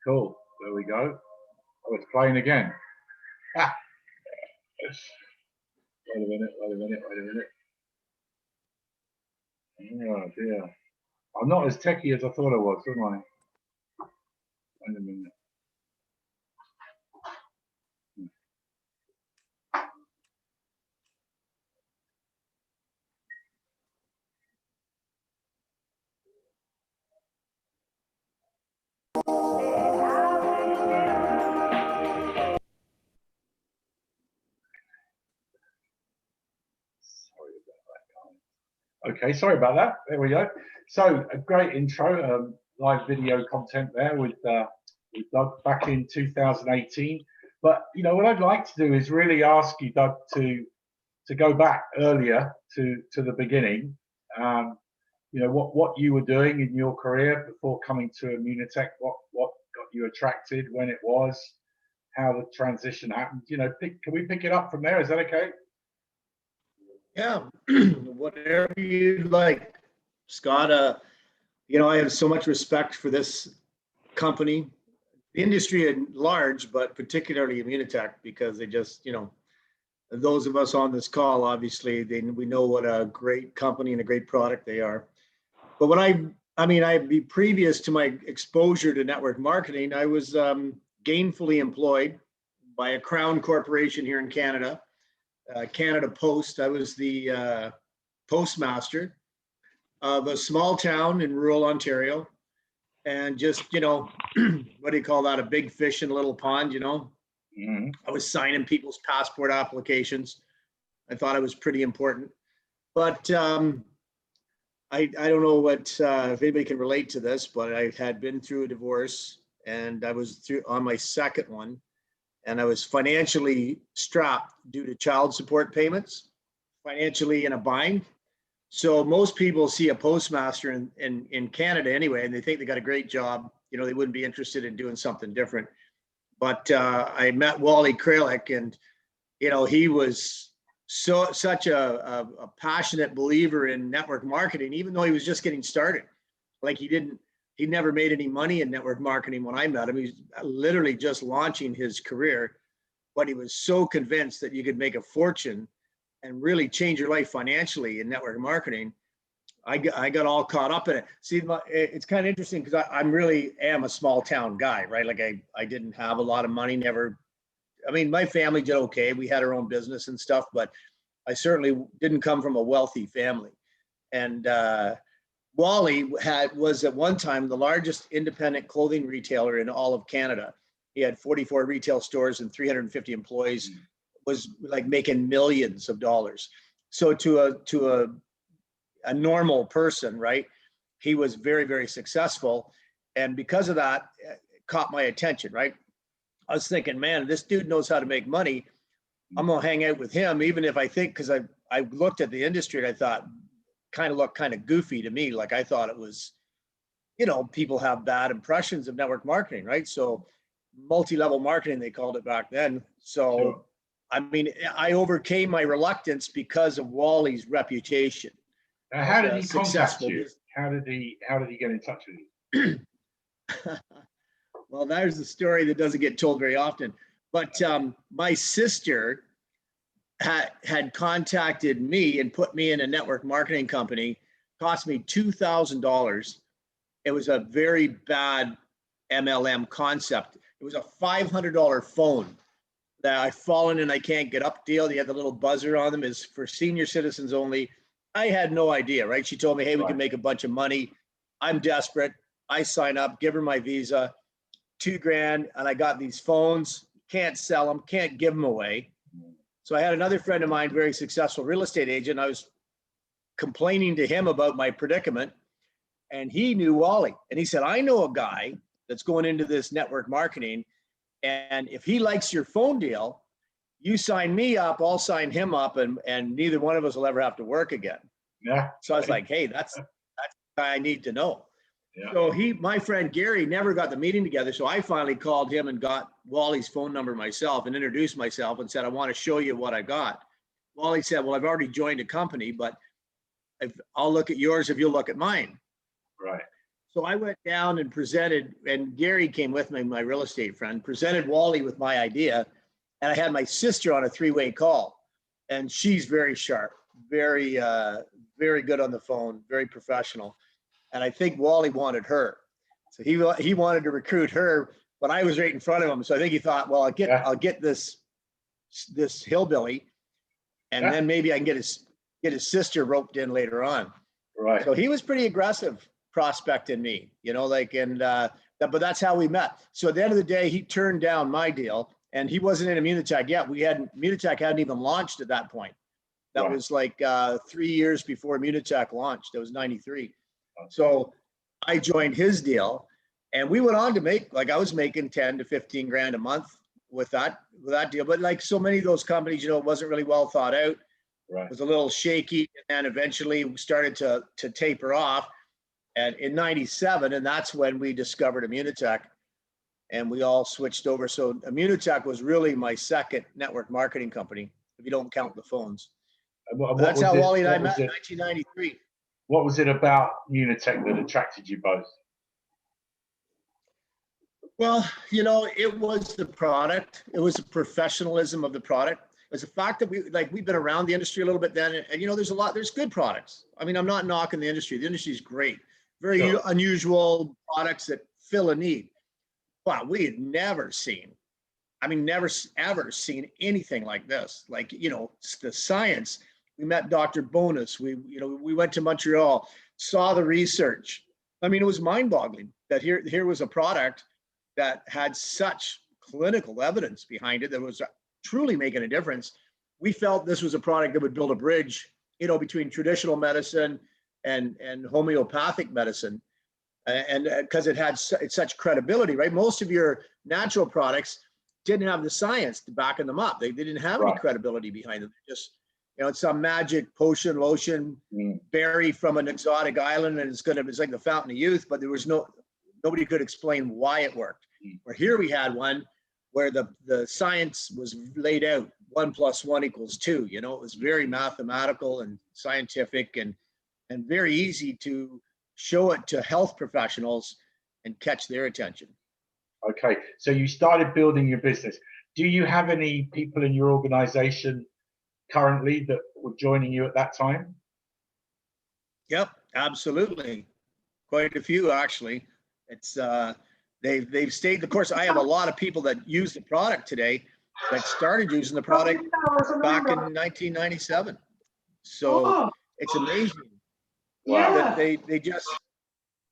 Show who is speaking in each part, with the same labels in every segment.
Speaker 1: Cool. There we go. Oh, it's playing again. Ah. Wait a minute. Oh dear. I'm not as techie as I thought I was, am I? Wait a minute. Okay, sorry about that. There we go. So a great intro, live video content there with Doug back in 2018. But you know what I'd like to do is really ask you, Doug, to go back earlier to the beginning. You know what you were doing in your career before coming to Immunotech. What got you attracted, when it was, how the transition happened. You know, can we pick it up from there? Is that okay?
Speaker 2: Yeah, whatever you'd like, Scott. You know, I have so much respect for this company, the industry at large, but particularly Immunotech, because they just, you know, those of us on this call, obviously, we know what a great company and a great product they are. But when I previous to my exposure to network marketing, I was gainfully employed by a crown corporation here in Canada. Canada Post. I was the postmaster of a small town in rural Ontario, and just, you know, what do you call that? A big fish in a little pond, you know. Mm-hmm. I was signing people's passport applications. I thought it was pretty important, but I don't know what if anybody can relate to this, but I had been through a divorce, and I was on my second one. And I was financially strapped due to child support payments, financially in a bind. So most people see a postmaster in Canada anyway, and they think they got a great job. You know, they wouldn't be interested in doing something different. But I met Wally Kralik, and, you know, he was such a passionate believer in network marketing, even though he was just getting started. Like he never made any money in network marketing when I met him. He was literally just launching his career, but he was so convinced that you could make a fortune and really change your life financially in network marketing. I got all caught up in it. See, it's kind of interesting because I really am a small town guy, right? Like I didn't have a lot of money, never. I mean, my family did okay. We had our own business and stuff, but I certainly didn't come from a wealthy family. And Wally was at one time the largest independent clothing retailer in all of Canada. He had 44 retail stores and 350 employees, was like making millions of dollars. So to a normal person, right, he was very, very successful. And because of that, it caught my attention, right? I was thinking, man, this dude knows how to make money. I'm gonna hang out with him, even if I think, because I looked at the industry and I thought, kind of looked kind of goofy to me. Like I thought it was, you know, people have bad impressions of network marketing, right? So multi-level marketing, they called it back then. So, sure. I mean, I overcame my reluctance because of Wally's reputation.
Speaker 1: How did he contact you? How did he get in touch with you?
Speaker 2: Well, there's the story that doesn't get told very often. But my sister had contacted me and put me in a network marketing company. Cost me $2,000. It was a very bad MLM concept. It was a $500 phone that I've fallen and I can't get up deal. They had the little buzzer on them, is for senior citizens only. I had no idea, right? She told me, hey, we can make a bunch of money. I'm desperate. I sign up, give her my Visa, $2,000, and I got these phones. Can't sell them, can't give them away. So I had another friend of mine, very successful real estate agent. I was complaining to him about my predicament, and he knew Wally. And he said, I know a guy that's going into this network marketing, and if he likes your phone deal, you sign me up, I'll sign him up, and neither one of us will ever have to work again.
Speaker 1: Yeah.
Speaker 2: So I was like, hey, that's the guy I need to know. Yeah. So my friend Gary never got the meeting together. So I finally called him and got Wally's phone number myself and introduced myself and said, I want to show you what I got. Wally said, well, I've already joined a company, but I'll look at yours if you'll look at mine.
Speaker 1: Right.
Speaker 2: So I went down and presented, and Gary came with me, my real estate friend, presented Wally with my idea. And I had my sister on a three-way call, and she's very sharp, very, very good on the phone, very professional. And I think Wally wanted her. So he wanted to recruit her, but I was right in front of him. So I think he thought, well, I'll get this hillbilly, and then maybe I can get his sister roped in later on.
Speaker 1: Right.
Speaker 2: So he was pretty aggressive prospecting me, but that's how we met. So at the end of the day, he turned down my deal, and he wasn't in Immunotech yet. Immunotech hadn't even launched at that point. That was like 3 years before Immunotech launched. That was 93. So I joined his deal, and we went on to make, like, I was making 10 to 15 grand a month with that deal. But like so many of those companies, it wasn't really well thought out. Right. It was a little shaky, and eventually we started to taper off. And in 97, and that's when we discovered Immunotech, and we all switched over. So Immunotech was really my second network marketing company, if you don't count the phones. That's how Wally and I met in 1993.
Speaker 1: What was it about Immunotech that attracted you both?
Speaker 2: Well, it was the product. It was the professionalism of the product. It was the fact that we've been around the industry a little bit then, and there's good products. I mean, I'm not knocking the industry. The industry is great. Very unusual products that fill a need. But we had never ever seen anything like this. Like, the science. We met Dr. Bonus. We went to Montreal, saw the research. I mean, it was mind-boggling that here was a product that had such clinical evidence behind it that was truly making a difference. We felt this was a product that would build a bridge, between traditional medicine and homeopathic medicine, and because it had such credibility, right? Most of your natural products didn't have the science to back them up. They didn't have any credibility behind them. Just, it's some magic potion, lotion, berry from an exotic island, and it's like the fountain of youth, but there was nobody could explain why it worked. Where here we had one where the science was laid out, 1 + 1 = 2. It was very mathematical and scientific, and very easy to show it to health professionals and catch their attention.
Speaker 1: Okay, so you started building your business. Do you have any people in your organization currently that were joining you at that time?
Speaker 2: Yep, absolutely. Quite a few, actually. It's they've stayed the course. I have a lot of people that use the product today that started using the product back in 1997. So it's amazing. That they just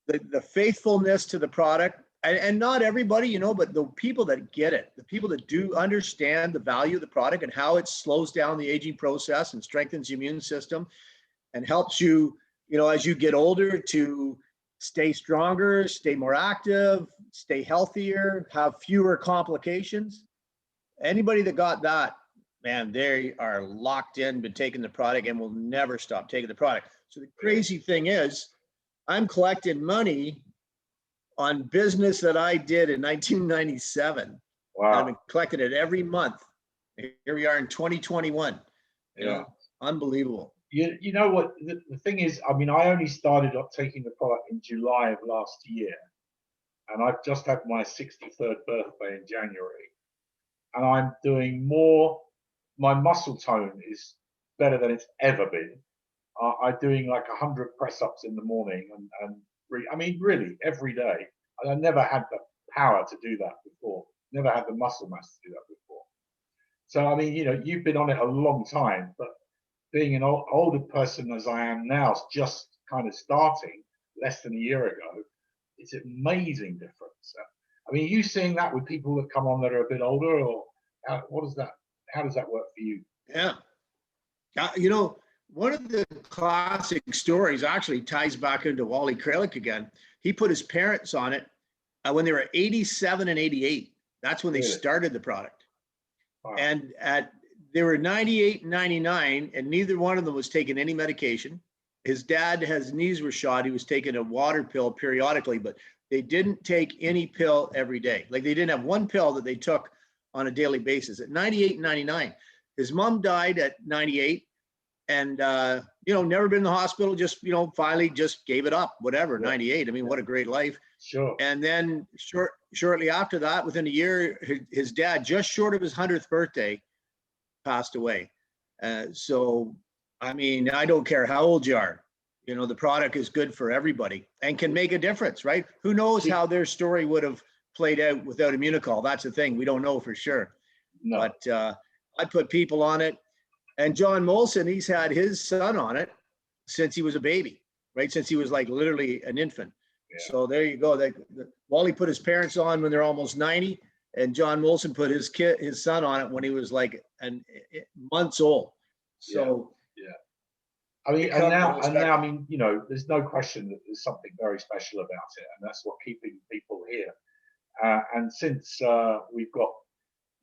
Speaker 2: the faithfulness to the product, and not everybody, but the people that get it, the people that do understand the value of the product and how it slows down the aging process and strengthens the immune system and helps you, as you get older, to stay stronger, stay more active, stay healthier, have fewer complications. Anybody that got that, man, they are locked in, been taking the product, and will never stop taking the product. So the crazy thing is, I'm collecting money on business that I did in 1997. Wow. I've been collecting it every month. Here we are in 2021.
Speaker 1: Yeah.
Speaker 2: Unbelievable.
Speaker 1: You know what? The thing is, I mean, I only started up taking the product in July of last year, and I've just had my 63rd birthday in January, and I'm doing more. My muscle tone is better than it's ever been. I'm doing like 100 press-ups in the morning, and I mean, really, every day. And I never had the power to do that before. Never had the muscle mass to do that before. So, I mean, you've been on it a long time, but being an older person as I am now, just kind of starting less than a year ago, it's an amazing difference. I mean, are you seeing that with people that come on that are a bit older, or how does that work for you?
Speaker 2: Yeah. One of the classic stories actually ties back into Wally Kralik again. He put his parents on it when they were 87 and 88. That's when they started the product. Wow. And they were 98 and 99, and neither one of them was taking any medication. His dad, his knees were shot. He was taking a water pill periodically, but they didn't take any pill every day. Like, they didn't have one pill that they took on a daily basis. At 98 and 99, his mom died at 98. and never been in the hospital, just finally just gave it up, whatever. 98, I mean, what a great life.
Speaker 1: Sure.
Speaker 2: And then shortly after that, within a year, his dad, just short of his 100th birthday, passed away. So I mean, I don't care how old you are, the product is good for everybody and can make a difference, right? Who knows how their story would have played out without Immunicol? That's the thing, we don't know for sure.
Speaker 1: No.
Speaker 2: But I put people on it. And John Molson, he's had his son on it since he was a baby, right? Since he was like literally an infant. Yeah. So there you go. Wally put his parents on when they're almost 90, and John Molson put his son on it when he was like months old. So
Speaker 1: yeah. I mean, and now, I mean, there's no question that there's something very special about it, and that's what keeping people here. And since we've got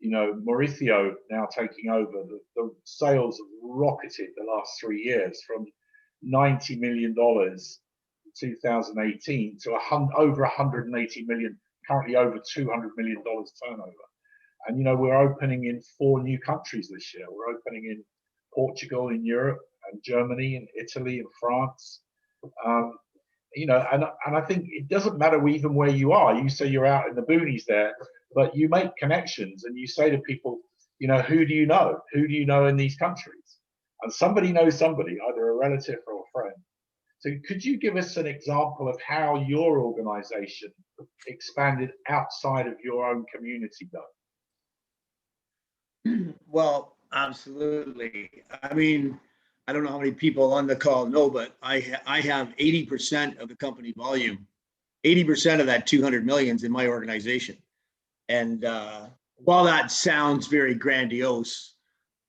Speaker 1: Mauricio now taking over, the sales have rocketed the last 3 years from $90 million in 2018 to over 180 million, currently over $200 million turnover. And, we're opening in 4 new countries this year. We're opening in Portugal, in Europe, and Germany, and Italy, and France. And I think it doesn't matter even where you are. You say you're out in the boonies there, but you make connections and you say to people, who do you know? Who do you know in these countries? And somebody knows somebody, either a relative or a friend. So could you give us an example of how your organization expanded outside of your own community, Doug?
Speaker 2: Well, absolutely. I mean, I don't know how many people on the call know, but I have 80% of the company volume, 80% of that 200 millions in my organization. And while that sounds very grandiose,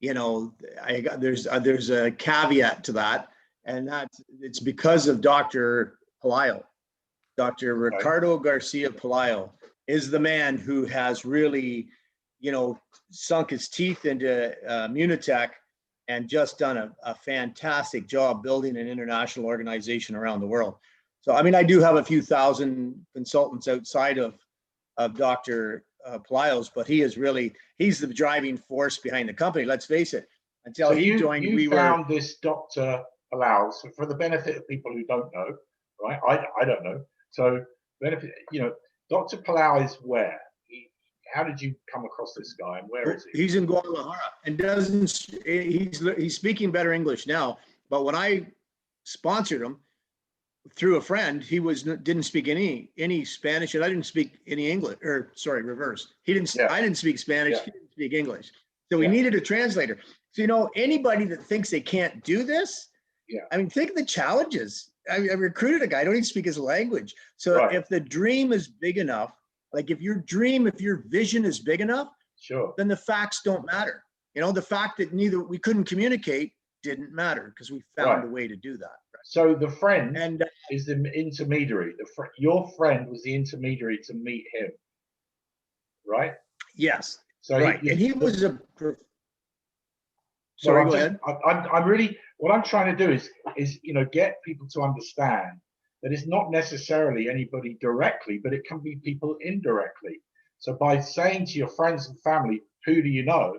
Speaker 2: there's a caveat to that, and it's because of Dr. Pelayo. Dr. Ricardo Garcia Pelayo is the man who has really, sunk his teeth into Immunotech and just done a fantastic job building an international organization around the world. So, I mean, I do have a few thousand consultants outside of Dr. Pelayo's, but he's the driving force behind the company. Let's face it. Until he joined,
Speaker 1: we found this Dr. Pelayo. So for the benefit of people who don't know, right? I don't know. So benefit, Dr. Pelayo is where? How did you come across this guy, and where is he?
Speaker 2: He's in Guadalajara, and he's speaking better English now. But when I sponsored him through a friend, he didn't speak any Spanish, and I didn't speak any English. Or sorry, reverse. He didn't. Yeah. I didn't speak Spanish. Yeah. He didn't speak English. So we needed a translator. So anybody that thinks they can't do this, I mean, think of the challenges. I recruited a guy. I don't even speak his language. So if the dream is big enough. Like if your vision is big enough, then the facts don't matter. The fact that we couldn't communicate didn't matter because we found a way to do that. Right?
Speaker 1: So the friend is the intermediary. Your friend was the intermediary to meet him, right?
Speaker 2: Yes. So and he was a.
Speaker 1: Sorry, go ahead. I'm really, what I'm trying to do is get people to understand that it's not necessarily anybody directly, but it can be people indirectly. So by saying to your friends and family, who do you know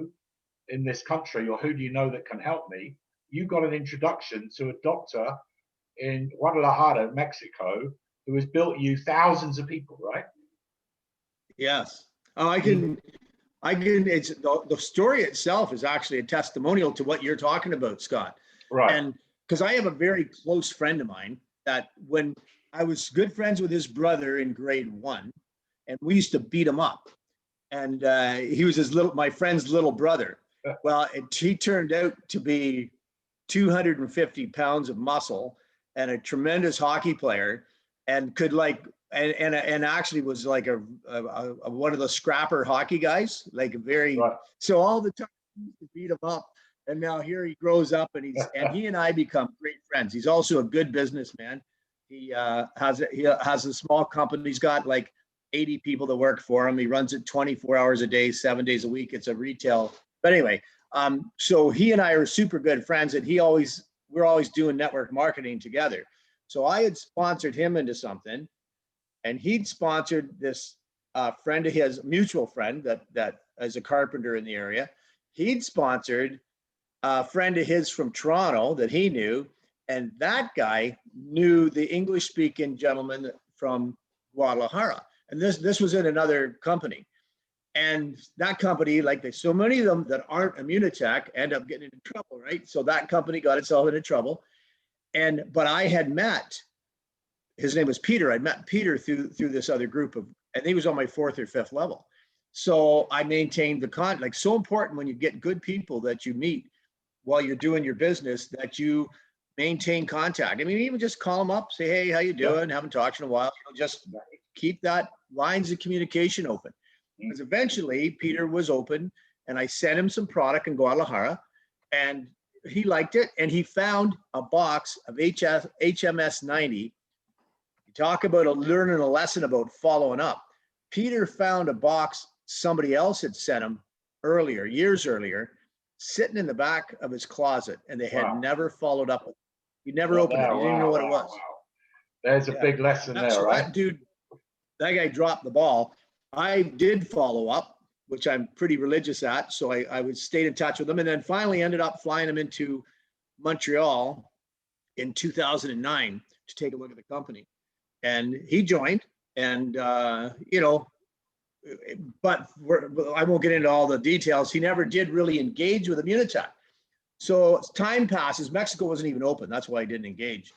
Speaker 1: in this country, or who do you know that can help me? You got an introduction to a doctor in Guadalajara, Mexico, who has built you thousands of people, right?
Speaker 2: Yes. It's the story itself is actually a testimonial to what you're talking about, Scott.
Speaker 1: Right.
Speaker 2: And because I have a very close friend of mine that when I was good friends with his brother in grade 1, and we used to beat him up. And he was my friend's little brother. Well, he turned out to be 250 pounds of muscle and a tremendous hockey player, and could and actually was like a one of the scrapper hockey guys, like so all the time he used to beat him up. And now here he grows up, and he and I become great friends. He's also a good businessman. He has a small company. He's got like 80 people that work for him. He runs it 24 hours a day, 7 days a week. It's a retail. But anyway, so he and I are super good friends, and we're always doing network marketing together. So I had sponsored him into something, and he'd sponsored this friend of his, mutual friend that is a carpenter in the area. He'd sponsored a friend of his from Toronto that he knew, and that guy knew the English-speaking gentleman from Guadalajara. And this was in another company. And that company, like there's so many of them that aren't Immunotech, end up getting into trouble, right? So that company got itself into trouble. But I had met, his name was Peter. I'd met Peter through this other group of, and he was on my 4th or 5th level. So I maintained the contact. Like, so important when you get good people that you meet while you're doing your business, that you maintain contact. I mean, even just call them up, say, hey, how you doing? Haven't talked to you in a while. Just keep that lines of communication open. Because eventually Peter was open, and I sent him some product in Guadalajara, and he liked it. And he found a box of HMS 90. You talk about learning a lesson about following up. Peter found a box somebody else had sent him earlier, years earlier, sitting in the back of his closet, and they had never followed up. He never opened it. He didn't even know what it was.
Speaker 1: Wow. There's a big lesson there,
Speaker 2: so
Speaker 1: right?
Speaker 2: That guy dropped the ball. I did follow up, which I'm pretty religious at. So I would stay in touch with him, and then finally ended up flying him into Montreal in 2009 to take a look at the company. And he joined, and but I won't get into all the details. He never did really engage with Immunotech. So as time passes, Mexico wasn't even open. That's why I didn't engage.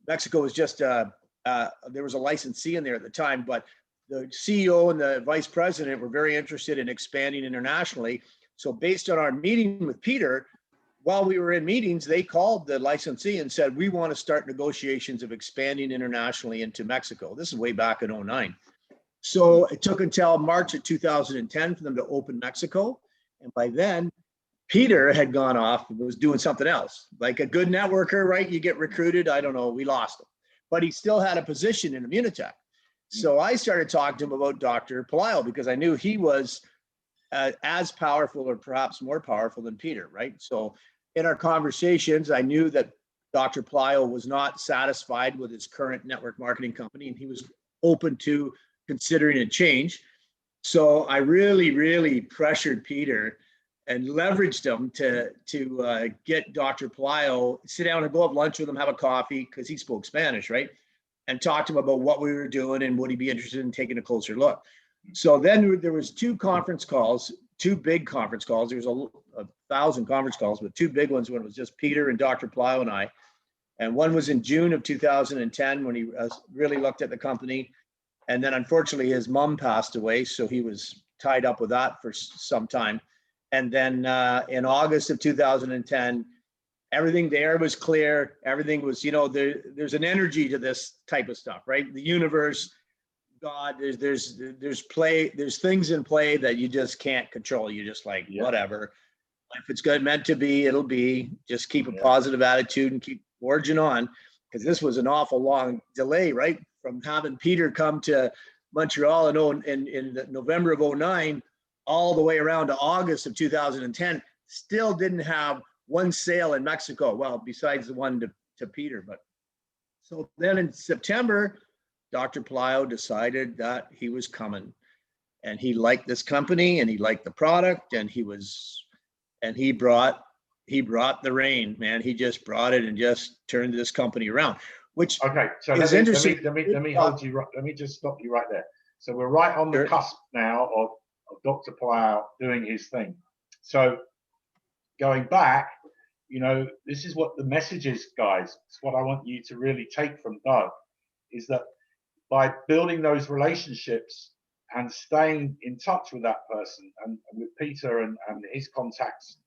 Speaker 2: Mexico was just, there was a licensee in there at the time, but the CEO and the vice president were very interested in expanding internationally. So based on our meeting with Peter, while we were in meetings, they called the licensee and said, we want to start negotiations of expanding internationally into Mexico. This is way back in 2009. So it took until March of 2010 for them to open Mexico. And by then, Peter had gone off and was doing something else. Like a good networker, right? You get recruited. I don't know. We lost him. But he still had a position in Immunotech. So I started talking to him about Dr. Pelayo, because I knew he was as powerful, or perhaps more powerful, than Peter, right? So in our conversations, I knew that Dr. Pelayo was not satisfied with his current network marketing company, and he was open to considering a change. So I really, really pressured Peter and leveraged him to get Dr. Pelayo, sit down and go have lunch with him, have a coffee, because he spoke Spanish, right? And talk to him about what we were doing and would he be interested in taking a closer look. So then there was two big conference calls. There was a 1,000 conference calls, but two big ones when it was just Peter and Dr. Pelayo and I. And one was in June of 2010 when he really looked at the company. And then unfortunately his mom passed away, so he was tied up with that for some time. And then in August of 2010, everything there was clear. Everything was, there's an energy to this type of stuff, right? The universe, God, there's things in play that you just can't control. You're just like, whatever. If it's good, meant to be, it'll be. Just keep a positive attitude and keep forging on, because this was an awful long delay, right? From having Peter come to Montreal in November of 2009, all the way around to August of 2010, still didn't have one sale in Mexico. Well, besides the one to Peter. But so then in September, Dr. Pelayo decided that he was coming, and he liked this company and he liked the product, and he brought the rain, man. He just brought it and just turned this company around, which
Speaker 1: so
Speaker 2: is interesting.
Speaker 1: Let me hold you. Let me just stop you right there. So we're right on the cusp now of Dr. Pelayo doing his thing. So going back, this is what the message is, guys. It's what I want you to really take from Doug, is that by building those relationships and staying in touch with that person, and with Peter and his contacts,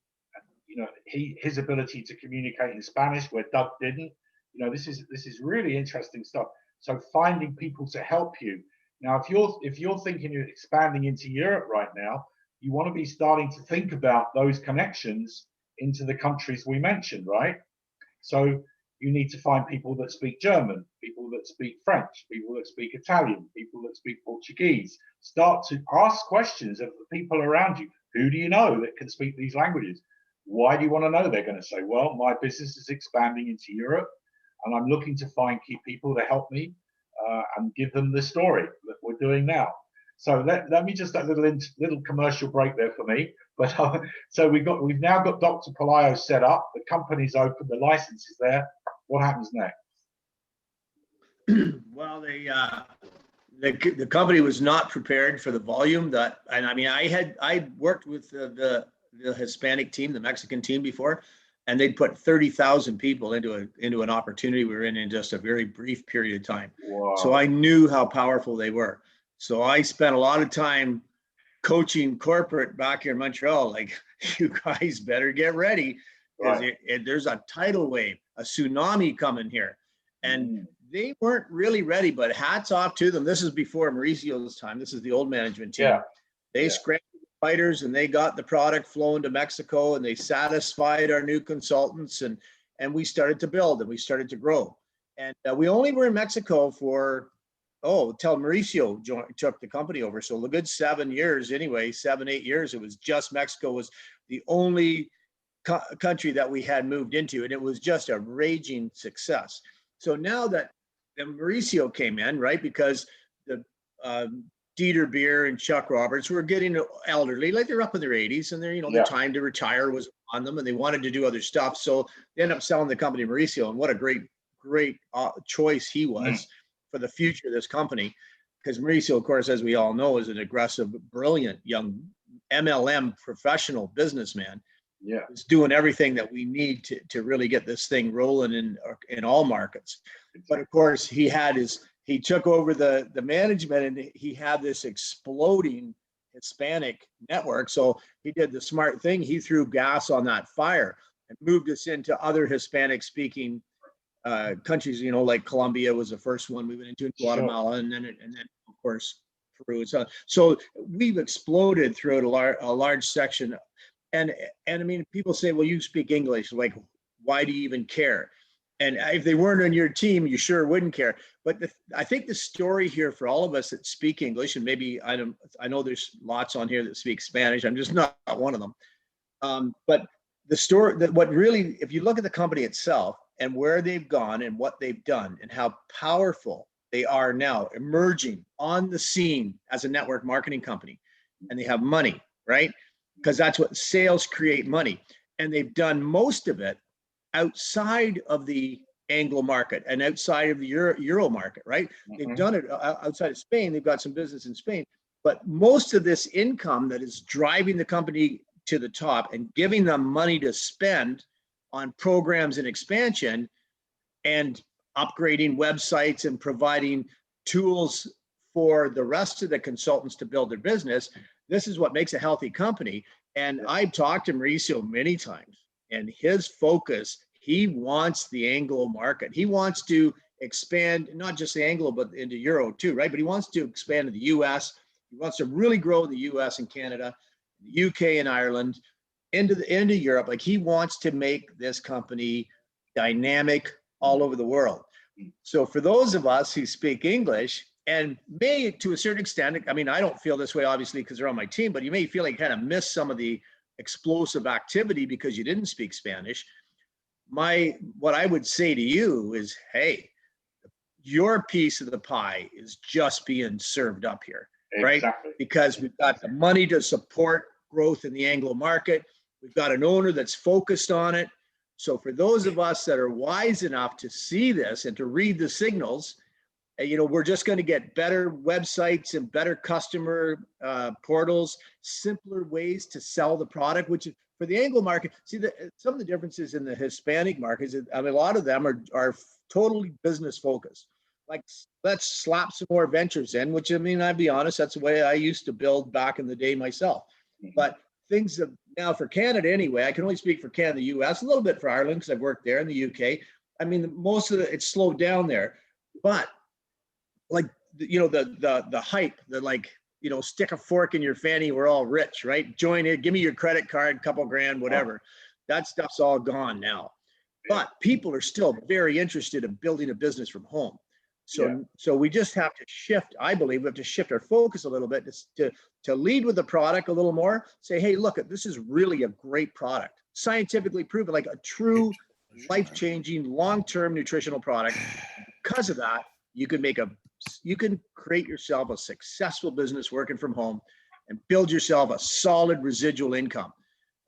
Speaker 1: his ability to communicate in Spanish where Doug didn't, this is really interesting stuff. So finding people to help you. Now, if you're thinking of expanding into Europe right now, you want to be starting to think about those connections into the countries we mentioned, right? So you need to find people that speak German, people that speak French, people that speak Italian, people that speak Portuguese. Start to ask questions of the people around you. Who do you know that can speak these languages? Why do you want to know? They're going to say, well, my business is expanding into Europe, and I'm looking to find key people to help me and give them the story that we're doing now. So let me just a little commercial break there for me. But so we've now got Dr. Pelayo set up. The company's open. The license is there. What happens next?
Speaker 2: Well, the company was not prepared for the volume that, and I mean, I worked with the Hispanic team, the Mexican team before, and they'd put 30,000 people into an opportunity we were in just a very brief period of time.
Speaker 1: Wow.
Speaker 2: So I knew how powerful they were. So I spent a lot of time coaching corporate back here in Montreal, like, you guys better get ready, because there's a tidal wave, a tsunami coming here. And they weren't really ready, but hats off to them. This is before Mauricio's time. This is the old management team. They scrambled the fighters and they got the product flown to Mexico, and they satisfied our new consultants, and we started to build and we started to grow. And we only were in Mexico for, till Mauricio took the company over. So a good 7 years anyway, 7-8 years. It was just Mexico was the only country that we had moved into, and it was just a raging success. So now that Mauricio came in, right, because the Dieter Beer and Chuck Roberts were getting elderly, like they're up in their 80s, and they're, their time to retire was on them, and they wanted to do other stuff. So they ended up selling the company to Mauricio, and what a great choice he was for the future of this company. Because Mauricio, of course, as we all know, is an aggressive, brilliant young MLM professional businessman. Is doing everything that we need to really get this thing rolling in all markets. But of course, he took over the management, and he had this exploding Hispanic network. So he did the smart thing. He threw gas on that fire and moved us into other Hispanic speaking countries, like Colombia was the first one we went into, Guatemala, and then of course Peru. So we've exploded throughout a large section. And I mean, people say, well, you speak English, like, why do you even care? And if they weren't on your team, you sure wouldn't care. But I think the story here for all of us that speak English, and maybe I know there's lots on here that speak Spanish. I'm just not one of them. But the story, that what really, if you look at the company itself and where they've gone and what they've done and how powerful they are now, emerging on the scene as a network marketing company, and they have money, right? Because that's what sales create money. And they've done most of it outside of the Anglo market and outside of the Euro market, right? They've done it outside of Spain. They've got some business in Spain. But most of this income that is driving the company to the top and giving them money to spend on programs and expansion and upgrading websites and providing tools for the rest of the consultants to build their business, this is what makes a healthy company. And I've talked to Mauricio many times, and his focus, he wants the Anglo market. He wants to expand, not just the Anglo, but into Euro too, right? But he wants to expand to the US. He wants to really grow in the US and Canada, the UK and Ireland, into Europe. Like, he wants to make this company dynamic all over the world. So for those of us who speak English, and may to a certain extent, I mean, I don't feel this way, obviously, because they're on my team, but you may feel like you kind of miss some of the explosive activity because you didn't speak Spanish. What I would say to you is, hey, your piece of the pie is just being served up here, right? Because we've got the money to support growth in the Anglo market. We've got an owner that's focused on it. So for those of us that are wise enough to see this and to read the signals, we're just going to get better websites and better customer portals, simpler ways to sell the product, which is for the Anglo market. See, some of the differences in the Hispanic markets, I mean, a lot of them are totally business focused. Like, let's slap some more ventures in, which, I mean, I'll be honest, that's the way I used to build back in the day myself. But things that now for Canada anyway, I can only speak for Canada, the US, a little bit for Ireland because I've worked there, in the UK. I mean, most of it's slowed down there, but like, the hype, stick a fork in your fanny, we're all rich, right? Join it, give me your credit card, couple grand, whatever. That stuff's all gone now. But people are still very interested in building a business from home. So we just have to shift, I believe we have to shift our focus a little bit to lead with the product a little more. Say, hey, look, this is really a great product, scientifically proven, like a true life-changing, long-term nutritional product. Because of that, you could make a create yourself a successful business working from home and build yourself a solid residual income.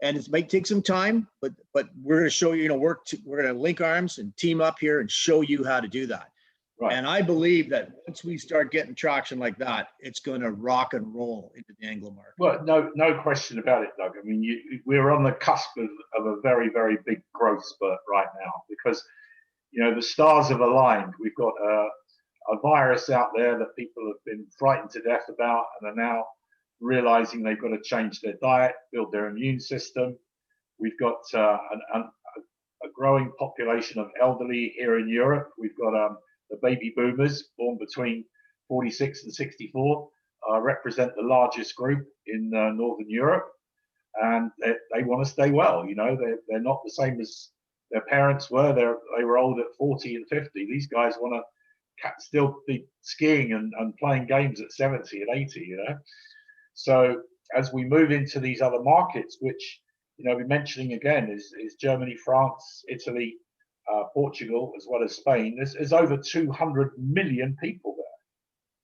Speaker 2: And it might take some time, but we're going to show you, we're going to link arms and team up here and show you how to do that. Right. And I believe that once we start getting traction like that, it's going to rock and roll into the Anglo market.
Speaker 1: Well, no question about it, Doug. I mean, we're on the cusp of a very, very big growth spurt right now because, the stars have aligned. We've got a virus out there that people have been frightened to death about and are now realizing they've got to change their diet, build their immune system. We've got a growing population of elderly here in Europe. We've got the baby boomers born between 46 and 64 represent the largest group in Northern Europe, and they want to stay well. They're not the same as their parents were. They were old at 40 and 50. These guys want to still be skiing and playing games at 70 and 80. So as we move into these other markets, which we're mentioning again is Germany, France, Italy, Portugal, as well as Spain. There's over 200 million people there.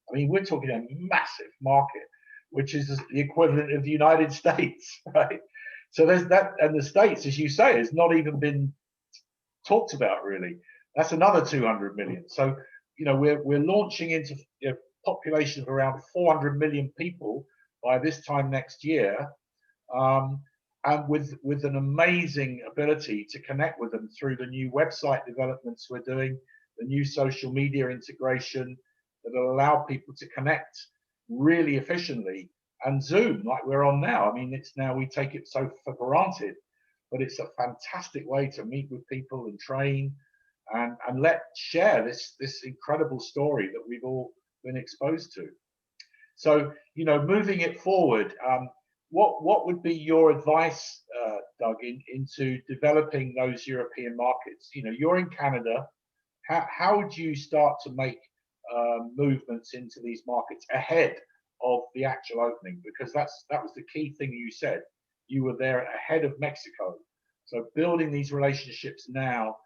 Speaker 1: I mean, we're talking a massive market, which is the equivalent of the United States, right? So there's that, and the States, as you say, has not even been talked about really. That's another 200 million. So we're launching into a population of around 400 million people by this time next year. And with an amazing ability to connect with them through the new website developments we're doing, the new social media integration that will allow people to connect really efficiently. And Zoom, like we're on now, I mean, it's now we take it so for granted, but it's a fantastic way to meet with people and train and share this incredible story that we've all been exposed to. So, moving it forward, what would be your advice, Doug, into developing those European markets? You're in Canada. How would you start to make movements into these markets ahead of the actual opening? Because that was the key thing you said. You were there ahead of Mexico. So building these relationships now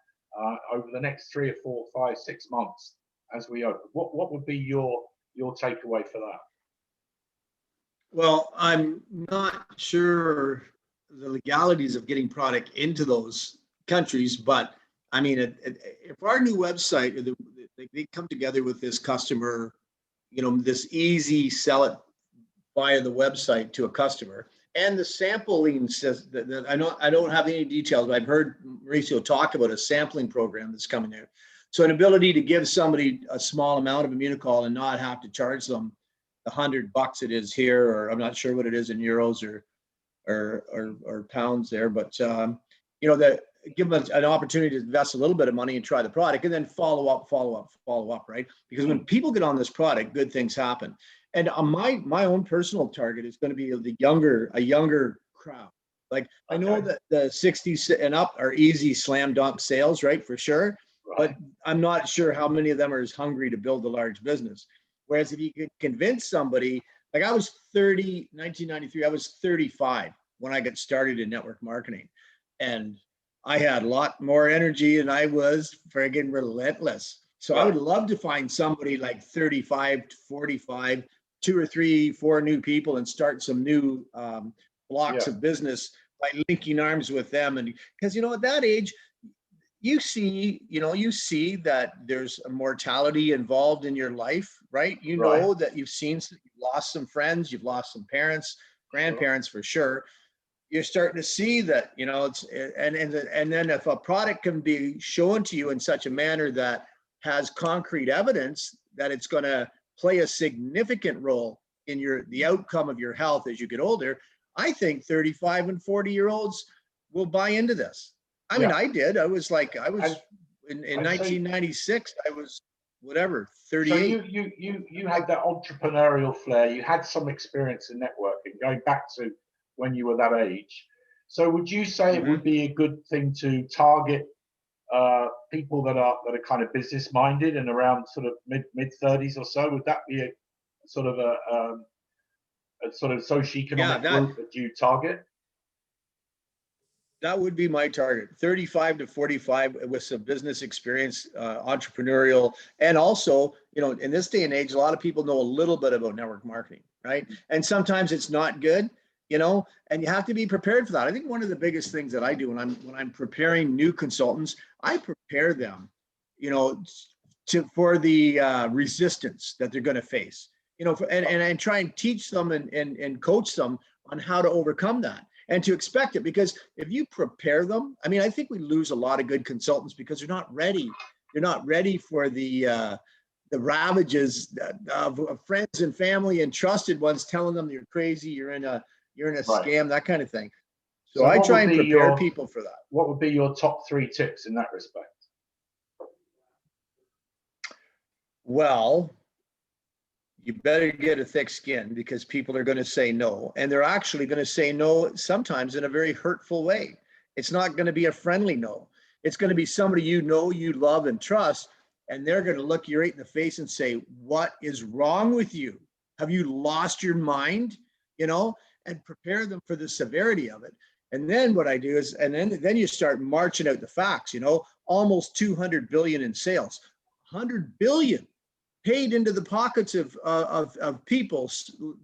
Speaker 1: over the next 3 or 4, 5, 6 months as we open. What would be your takeaway for that?
Speaker 2: Well, I'm not sure the legalities of getting product into those countries, but I mean, if our new website, they come together with this customer, this easy sell it via the website to a customer, and the sampling says that I don't have any details, but I've heard Mauricio talk about a sampling program that's coming there. So an ability to give somebody a small amount of Immunicol and not have to charge them $100 it is here, or I'm not sure what it is in euros or pounds there, but that give them an opportunity to invest a little bit of money and try the product, and then follow up, right? Because when people get on this product, good things happen. And my own personal target is going to be a younger crowd. Like I know that the 60s and up are easy slam dunk sales, right? For sure. Right. But I'm not sure how many of them are as hungry to build a large business. Whereas if you could convince somebody, like I was 1993, I was 35 when I got started in network marketing. And I had a lot more energy and I was friggin' relentless. So I would love to find somebody like 35 to 45, 2 or 3, 4 new people and start some new blocks of business by linking arms with them. And because, at that age, you see that there's a mortality involved in your life, right? That you've lost some friends, you've lost some parents, grandparents for sure. You're starting to see that, it's and then if a product can be shown to you in such a manner that has concrete evidence that it's going to play a significant role in the outcome of your health as you get older, I think 35 and 40-year-olds will buy into this. I mean, I did. I was in 1996. I was 38.
Speaker 1: So you had that entrepreneurial flair. You had some experience in networking, going back to when you were that age. So would you say it would be a good thing to target people that are kind of business minded and around sort of mid 30s or so? Would that be a sort of a socioeconomic group that you target?
Speaker 2: That would be my target, 35 to 45 with some business experience, entrepreneurial. And also, in this day and age, a lot of people know a little bit about network marketing, right? And sometimes it's not good, and you have to be prepared for that. I think one of the biggest things that I do when I'm preparing new consultants, I prepare them, for the resistance that they're going to face, and try and teach them and coach them on how to overcome that and to expect it. Because if you prepare them, I think we lose a lot of good consultants because they're not ready. They're not ready for the ravages of friends and family and trusted ones telling them you're crazy, you're in a scam, that kind of thing. So I try and prepare people for that.
Speaker 1: What would be your top 3 tips in that respect?
Speaker 2: Well, you better get a thick skin, because people are going to say no. And they're actually going to say no sometimes in a very hurtful way. It's not going to be a friendly no. It's going to be somebody you love and trust, and they're going to look you right in the face and say, what is wrong with you? Have you lost your mind? And prepare them for the severity of it. And then what I do is, and then you start marching out the facts, almost 200 billion in sales, 100 billion paid into the pockets of people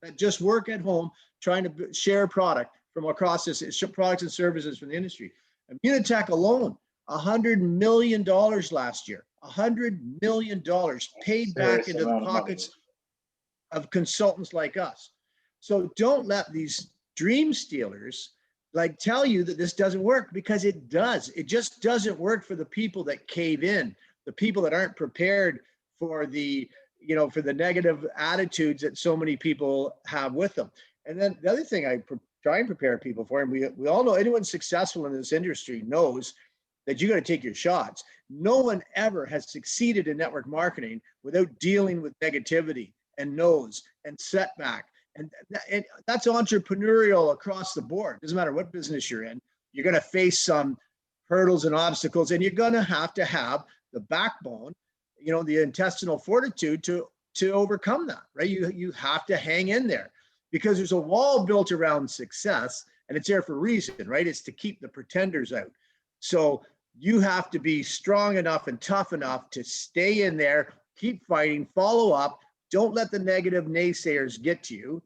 Speaker 2: that just work at home trying to share product from across this products and services from the industry. Immunitech alone, $100 million last year, $100 million paid back into the pockets of consultants like us. So don't let these dream stealers tell you that this doesn't work, because it does. It just doesn't work for the people that cave in, the people that aren't prepared for the negative attitudes that so many people have with them. And then the other thing I try and prepare people for, and we all know, anyone successful in this industry knows that you got to take your shots. No one ever has succeeded in network marketing without dealing with negativity and no's and setback. And that's entrepreneurial across the board. Doesn't matter what business you're in, you're going to face some hurdles and obstacles, and you're going to have the backbone, the intestinal fortitude to overcome that, right? You have to hang in there, because there's a wall built around success, and it's there for a reason, right? It's to keep the pretenders out. So you have to be strong enough and tough enough to stay in there, keep fighting, follow up. Don't let the negative naysayers get to you.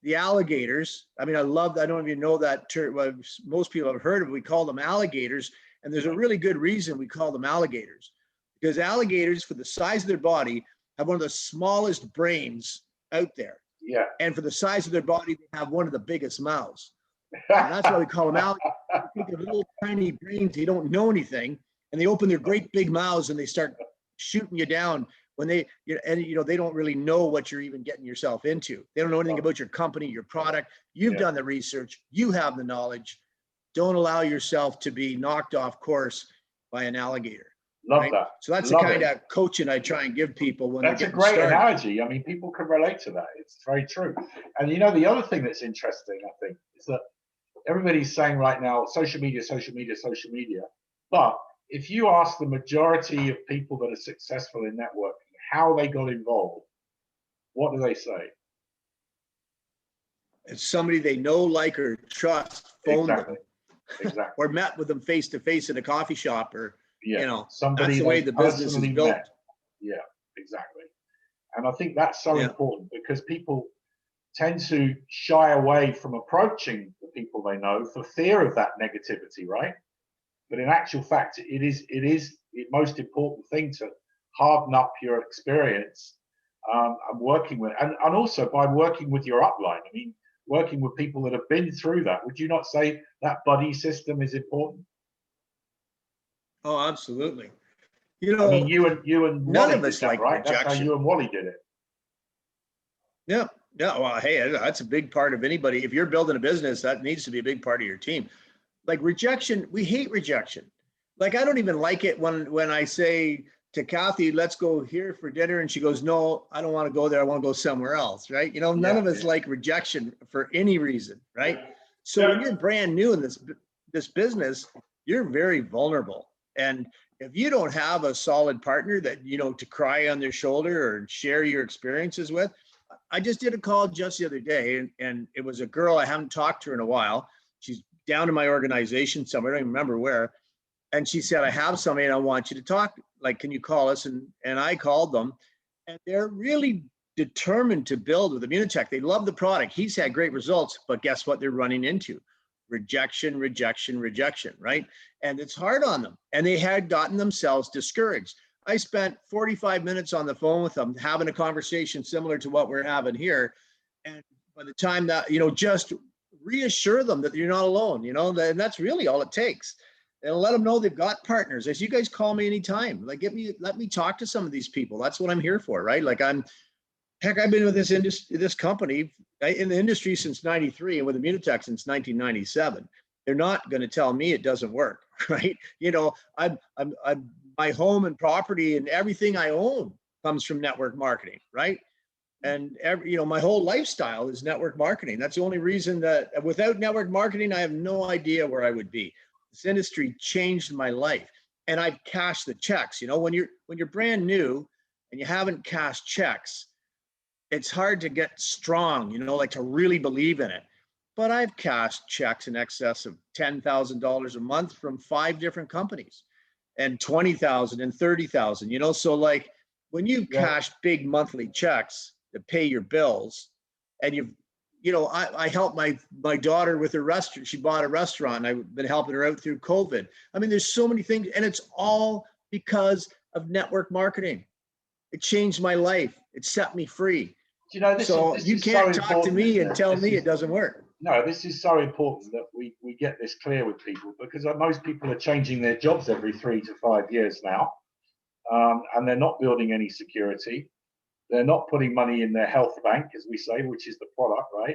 Speaker 2: The alligators. I don't know if you know that term. Well, most people have heard of it. We call them alligators. And there's a really good reason we call them alligators, because alligators, for the size of their body, have one of the smallest brains out there.
Speaker 1: Yeah.
Speaker 2: And for the size of their body, they have one of the biggest mouths. And that's why we call them alligators. They think of little tiny brains, they don't know anything, and they open their great big mouths and they start shooting you down when they don't really know what you're even getting yourself into. They don't know anything about your company, your product. You've done the research, you have the knowledge. Don't allow yourself to be knocked off course by an alligator.
Speaker 1: Love that.
Speaker 2: So that's the kind of coaching I try and give people when
Speaker 1: that's
Speaker 2: they're
Speaker 1: a great
Speaker 2: started.
Speaker 1: Analogy. People can relate to that. It's very true. And the other thing that's interesting, I think, is that everybody's saying right now, social media, social media, social media. But if you ask the majority of people that are successful in networking how they got involved, what do they say?
Speaker 2: It's somebody they know, like, or trust, phone them.
Speaker 1: Exactly.
Speaker 2: Or met with them face to face in a coffee shop, or
Speaker 1: somebody
Speaker 2: that's the way the business is built.
Speaker 1: Yeah, exactly. And I think that's so important, because people tend to shy away from approaching the people they know for fear of that negativity, right? But in actual fact, it is the most important thing to harden up your experience and working with, and also by working with your upline. Working with people that have been through that. Would you not say that buddy system is important?
Speaker 2: Oh, absolutely.
Speaker 1: You and
Speaker 2: none
Speaker 1: Wally
Speaker 2: of us
Speaker 1: did that,
Speaker 2: like
Speaker 1: right?
Speaker 2: rejection.
Speaker 1: That's how you and Wally did it.
Speaker 2: Yeah. Well, hey, that's a big part of anybody. If you're building a business, that needs to be a big part of your team. Like rejection, we hate rejection. Like, I don't even like it when I say to Kathy, let's go here for dinner, and she goes, no, I don't want to go there. I want to go somewhere else, right? None of us like rejection for any reason, right? So when you're brand new in this business, you're very vulnerable. And if you don't have a solid partner that, to cry on their shoulder or share your experiences with. I just did a call just the other day, and it was a girl. I haven't talked to her in a while. She's down to my organization somewhere, I don't even remember where. And she said, I have somebody and I want you to talk. Like, can you call us? And I called them, and they're really determined to build with Immunotech. They love the product. He's had great results, but guess what they're running into? Rejection, rejection, rejection, right? And it's hard on them. And they had gotten themselves discouraged. I spent 45 minutes on the phone with them, having a conversation similar to what we're having here. And by the time that, just reassure them that you're not alone, and that's really all it takes. And let them know they've got partners. As you guys call me anytime, like let me talk to some of these people. That's what I'm here for, right? Like I've been with this company in the industry since '93 and with Immunotech since 1997. They're not going to tell me it doesn't work, right? I'm my home and property and everything I own comes from network marketing, right? And my whole lifestyle is network marketing. That's the only reason that without network marketing, I have no idea where I would be. This industry changed my life, and I've cashed the checks. When you're brand new and you haven't cashed checks, it's hard to get strong, like to really believe in it. But I've cashed checks in excess of $10,000 a month from 5 different companies, and 20,000 and 30,000. So like when you cash big monthly checks to pay your bills, and I helped my daughter with her restaurant. She bought a restaurant, and I've been helping her out through COVID. I mean, there's so many things, and it's all because of network marketing. It changed my life. It set me free.
Speaker 1: This
Speaker 2: you
Speaker 1: is
Speaker 2: can't
Speaker 1: so
Speaker 2: talk to me and tell me it doesn't work.
Speaker 1: No, this is so important that we get this clear with people, because most people are changing their jobs every 3 to 5 years now, and they're not building any security. They're not putting money in their health bank, as we say, which is the product, right?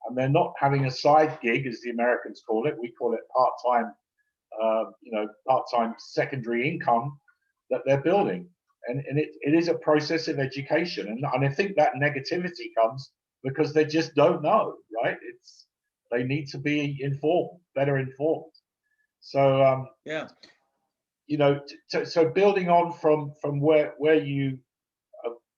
Speaker 1: And they're not having a side gig, as the Americans call it. We call it part-time, part-time secondary income that they're building. And it is a process of education. And I think that negativity comes because they just don't know, right? They need to be informed, better informed. So, so building on from where you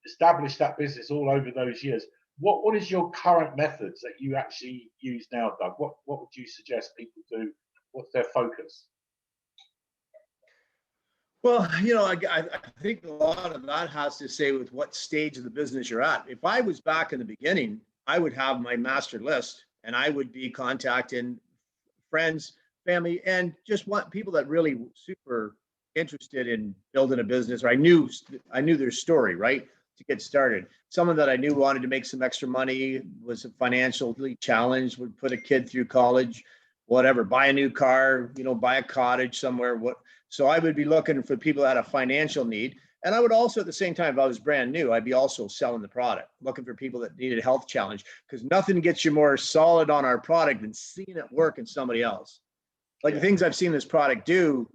Speaker 1: established that business all over those years, what is your current methods that you actually use now, Doug? What would you suggest people do? What's their focus?
Speaker 2: Well, I think a lot of that has to say with what stage of the business you're at. If I was back in the beginning, I would have my master list, and I would be contacting friends, family, and just want people that really super interested in building a business, or I knew their story, right, to get started. Someone that I knew wanted to make some extra money, was financially challenged, would put a kid through college, whatever, buy a new car, buy a cottage somewhere. So I would be looking for people that had a financial need. And I would also, at the same time, if I was brand new, I'd be also selling the product, looking for people that needed a health challenge, because nothing gets you more solid on our product than seeing it work in somebody else. Like the things I've seen this product do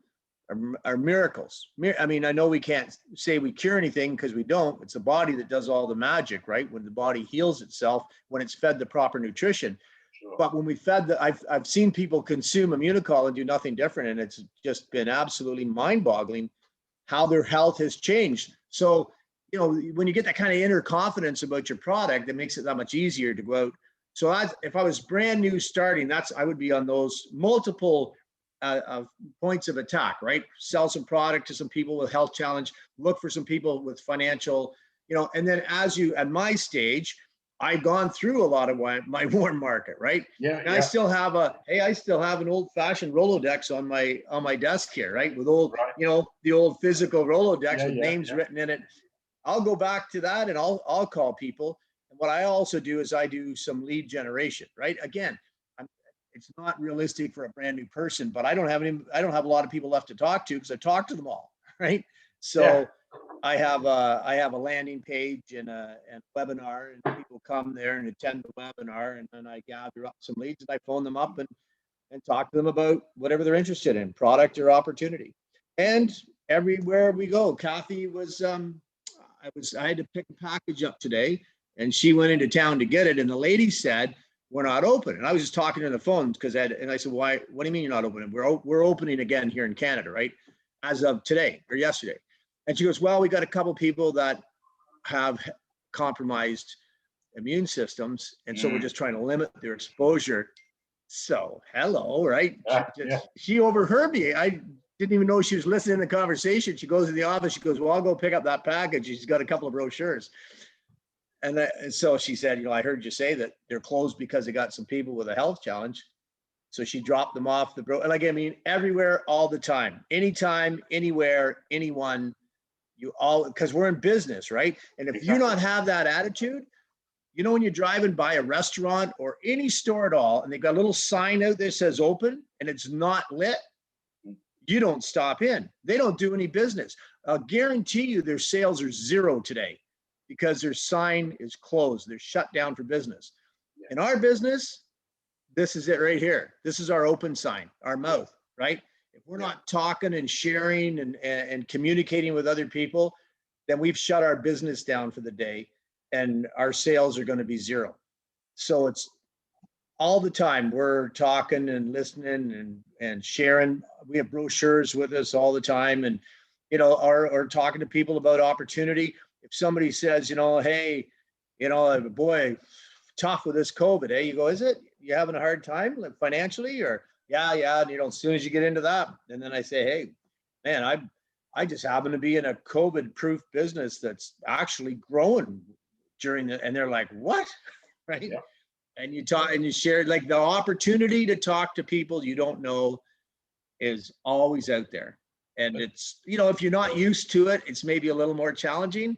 Speaker 2: are miracles. I mean, I know we can't say we cure anything because we don't. It's the body that does all the magic, right? When the body heals itself, when it's fed the proper nutrition. Sure. But when we fed I've seen people consume Immunocal and do nothing different, and it's just been absolutely mind-boggling how their health has changed. So, when you get that kind of inner confidence about your product, it makes it that much easier to go out. So if I was brand new starting, I would be on those multiple points of attack, right? Sell some product to some people with health challenge, look for some people with financial, and then at my stage, I've gone through a lot of my warm market, right?
Speaker 1: Yeah.
Speaker 2: And I still have an old fashioned Rolodex on my desk here, right? With the old physical Rolodex with names written in it. I'll go back to that, and I'll call people. And what I also do is I do some lead generation, right? Again, it's not realistic for a brand new person, but I don't have a lot of people left to talk to because I talk to them all, right? So I have a landing page and a webinar, and people come there and attend the webinar, and then I gather up some leads and I phone them up and talk to them about whatever they're interested in, product or opportunity. And everywhere we go, Kathy I had to pick a package up today, and she went into town to get it, and the lady said, "We're not open." And I was just talking to the phone and I said, "Why? What do you mean you're not opening? We're opening again here in Canada, right? As of today or yesterday." And she goes, "Well, we got a couple people that have compromised immune systems, and so we're just trying to limit their exposure." So hello, right?
Speaker 1: Yeah.
Speaker 2: She overheard me. I didn't even know she was listening to the conversation. She goes to the office. She goes, well, I'll go pick up that package. She's got a couple of brochures. And so she said, I heard you say that they're closed because they got some people with a health challenge. So she dropped them off like, I mean, everywhere, all the time, anytime, anywhere, anyone, because we're in business, right? And if you not have that attitude, when you're driving by a restaurant or any store at all, and they've got a little sign out there that says open and it's not lit, you don't stop in. They don't do any business. I'll guarantee you their sales are zero today because their sign is closed. They're shut down for business. In our business, this is it right here. This is our open sign, our mouth, right? If we're not talking and sharing and communicating with other people, then we've shut our business down for the day and our sales are going to be zero. So it's all the time we're talking and listening and sharing. We have brochures with us all the time and, or talking to people about opportunity. If somebody says, hey, boy, tough with this COVID, you go, is it? You having a hard time financially? Or yeah. And, as soon as you get into that, and then I say, hey, man, I just happen to be in a COVID-proof business that's actually growing and they're like, what? Right? Yeah. And you talk and you share, like, the opportunity to talk to people you don't know is always out there. And it's, if you're not used to it, it's maybe a little more challenging,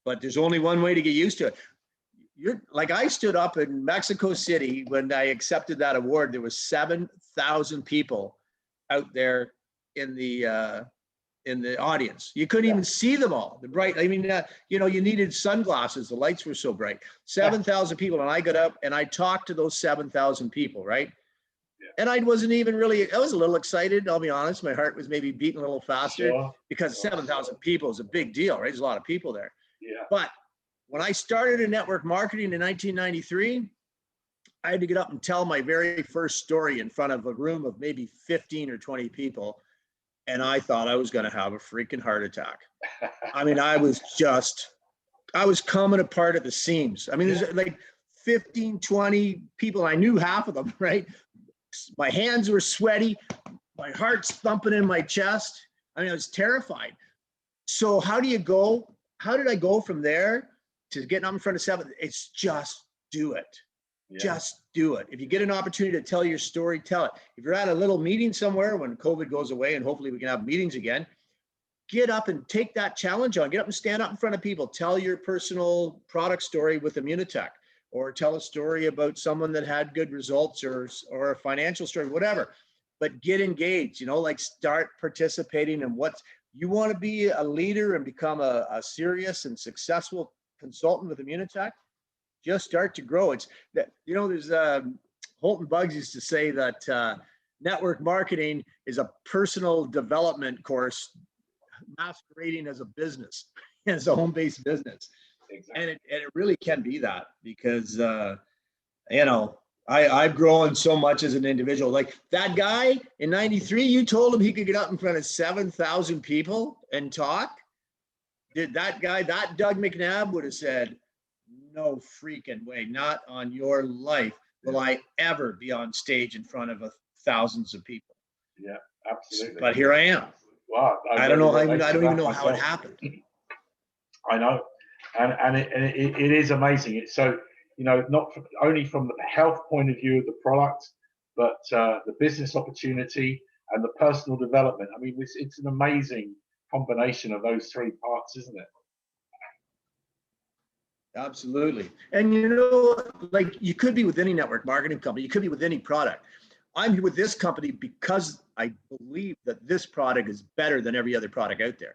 Speaker 2: but there's only one way to get used to it. I stood up in Mexico City when I accepted that award. There was 7,000 people out there in the audience. You couldn't even see them all. The bright, I mean, you needed sunglasses. The lights were so bright. 7,000 people, and I got up and I talked to those 7,000 people, right? Yeah. And I wasn't even really. I was a little excited. I'll be honest. My heart was maybe beating a little faster because 7,000 people is a big deal, right? There's a lot of people there. Yeah. But when I started in network marketing in 1993, I had to get up and tell my very first story in front of a room of maybe 15 or 20 people. And I thought I was going to have a freaking heart attack. I mean, I was coming apart at the seams. I mean, there's like 15, 20 people. I knew half of them, right? My hands were sweaty. My heart's thumping in my chest. I mean, I was terrified. So how did I go from there to getting up in front of 7? It's just do it. Yeah. Just do it. If you get an opportunity to tell your story, tell it. If you're at a little meeting somewhere when COVID goes away, and hopefully we can have meetings again, get up and take that challenge on. Get up and stand up in front of people. Tell your personal product story with Immunotech, or tell a story about someone that had good results, or a financial story, whatever. But get engaged, start participating in what you want to be, a leader and become a serious and successful consultant with Immunotech. Just start to grow. It's that, there's Holton Buggs used to say that network marketing is a personal development course masquerading as a business, as a home-based business. Exactly. And it really can be that because, I've grown so much as an individual. Like that guy in 93, you told him he could get up in front of 7,000 people and talk. Did that Doug Macnab would have said, no freaking way, not on your life will I ever be on stage in front of thousands of people.
Speaker 1: Yeah, absolutely.
Speaker 2: But here I am.
Speaker 1: Wow.
Speaker 2: I don't even know how it happened.
Speaker 1: I know. And it is amazing. It's so, not only from the health point of view of the product, but the business opportunity and the personal development. I mean, it's an amazing combination of those three parts, isn't it?
Speaker 2: Absolutely. And you could be with any network marketing company, you could be with any product. I'm here with this company because I believe that this product is better than every other product out there.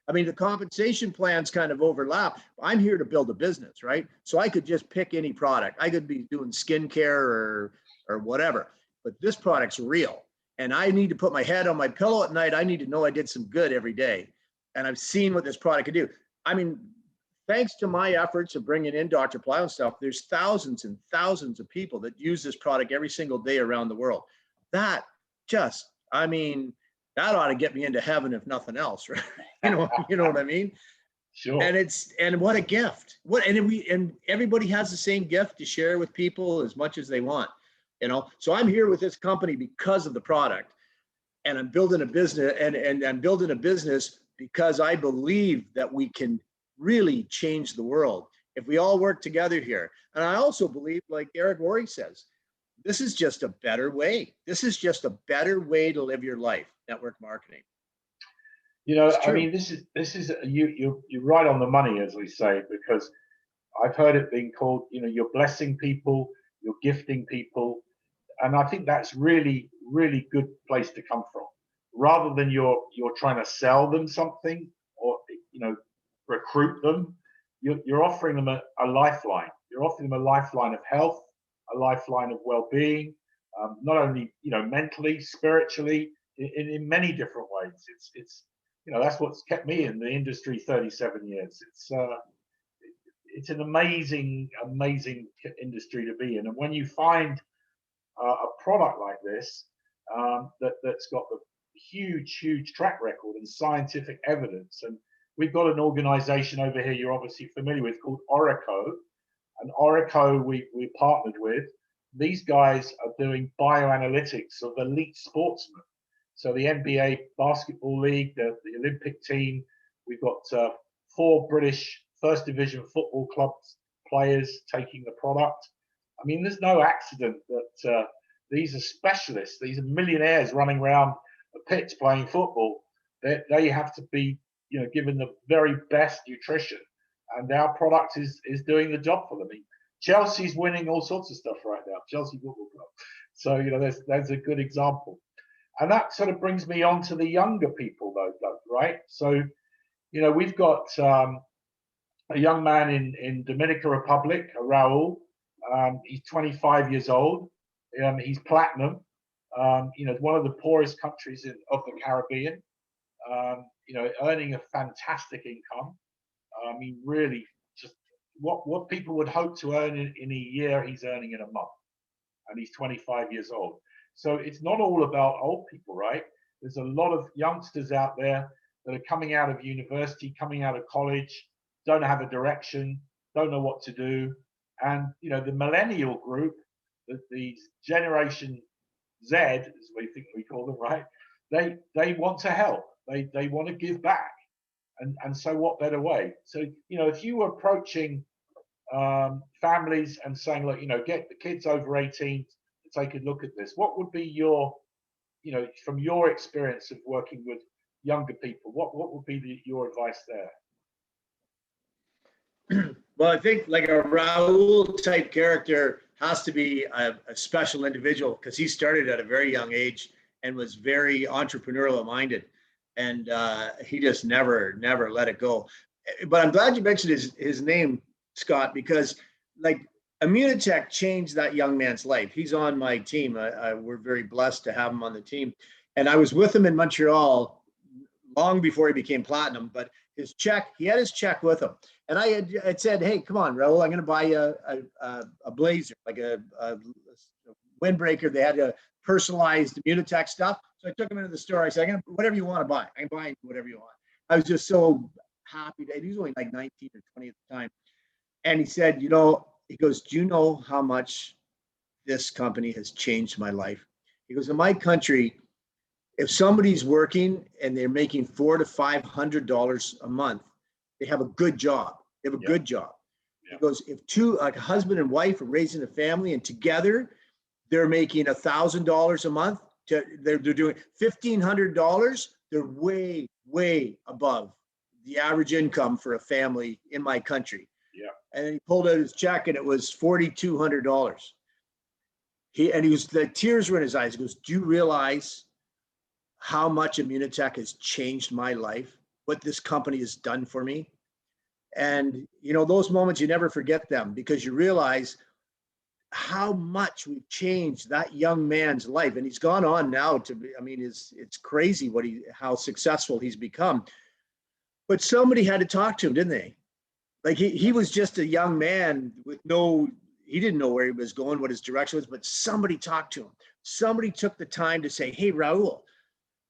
Speaker 2: I mean, the compensation plans kind of overlap. I'm here to build a business, right? So I could just pick any product. I could be doing skincare or whatever, but this product's real. And I need to put my head on my pillow at night. I need to know I did some good every day. And I've seen what this product can do. I mean, thanks to my efforts of bringing in Dr. Plow and stuff, there's thousands and thousands of people that use this product every single day around the world. That ought to get me into heaven if nothing else, right? You know what I mean?
Speaker 1: Sure.
Speaker 2: And what a gift. And everybody has the same gift to share with people as much as they want. So I'm here with this company because of the product, and I'm building a business, and I'm building a business because I believe that we can really change the world if we all work together here. And I also believe, like Eric Worre says, this is just a better way. This is just a better way to live your life, network marketing.
Speaker 1: I mean, this is you're right on the money, as we say, because I've heard it being called, you're blessing people, you're gifting people, and I think that's really, really good place to come from, rather than you're trying to sell them something or recruit them. You're offering them a lifeline. You're offering them a lifeline of health, a lifeline of well-being, not only mentally, spiritually, in many different ways. It's that's what's kept me in the industry 37 years. It's an amazing industry to be in, and when you find a product like this that's got the huge track record and scientific evidence, and we've got an organization over here you're obviously familiar with called Orico, and Orico we partnered with. These guys are doing bioanalytics of elite sportsmen. So the NBA Basketball League, the Olympic team, we've got 4 British First Division football clubs players taking the product. I mean, there's no accident that these are specialists. These are millionaires running around the pitch playing football. They have to be, given the very best nutrition, and our product is doing the job for them. I mean, Chelsea's winning all sorts of stuff right now. Chelsea Football Club. So there's a good example, and that sort of brings me on to the younger people, though, Doug, right? So, we've got a young man in Dominican Republic, Raul. He's 25 years old. He's platinum. One of the poorest countries of the Caribbean. Earning a fantastic income. I mean, really, just what people would hope to earn in a year, he's earning in a month, and he's 25 years old. So it's not all about old people, right? There's a lot of youngsters out there that are coming out of university, coming out of college, don't have a direction, don't know what to do. And, the millennial group, the Generation Z, as we think we call them, right? They want to help. They want to give back. And so what better way? So, if you were approaching families and saying, look, get the kids over 18 to take a look at this, what would be your, from your experience of working with younger people, what would be your advice there?
Speaker 2: Well, I think like a Raul type character has to be a special individual, because he started at a very young age and was very entrepreneurial minded, and he just never let it go. But I'm glad you mentioned his name, Scott, because like Immunotech changed that young man's life. He's on my team. We're very blessed to have him on the team, and I was with him in Montreal long before he became platinum. But he had his check with him, and I had said, "Hey, come on, Raul, I'm going to buy you a blazer, like a windbreaker." They had a personalized Immunotech stuff. So I took him into the store. I said, whatever you want to buy, I can buy whatever you want. I was just so happy. He was only like 19 or 20 at the time. And he said, he goes, do you know how much this company has changed my life? He goes, in my country, if somebody's working and they're making $400 to $500 a month, they have a good job. They have a good job. He goes, if like a husband and wife are raising a family and together they're making $1,000 a month, they're doing $1,500, they're way above the average income for a family in my country.
Speaker 1: Yeah.
Speaker 2: And then he pulled out his check and it was $4,200. The tears were in his eyes. He goes, do you realize how much Immunotech has changed my life? What this company has done for me? And those moments, you never forget them, because you realize how much we've changed that young man's life. And he's gone on now to be, it's crazy how successful he's become. But somebody had to talk to him, didn't they? Like he was just a young man with he didn't know where he was going, what his direction was, but somebody talked to him. Somebody took the time to say, hey, Raul,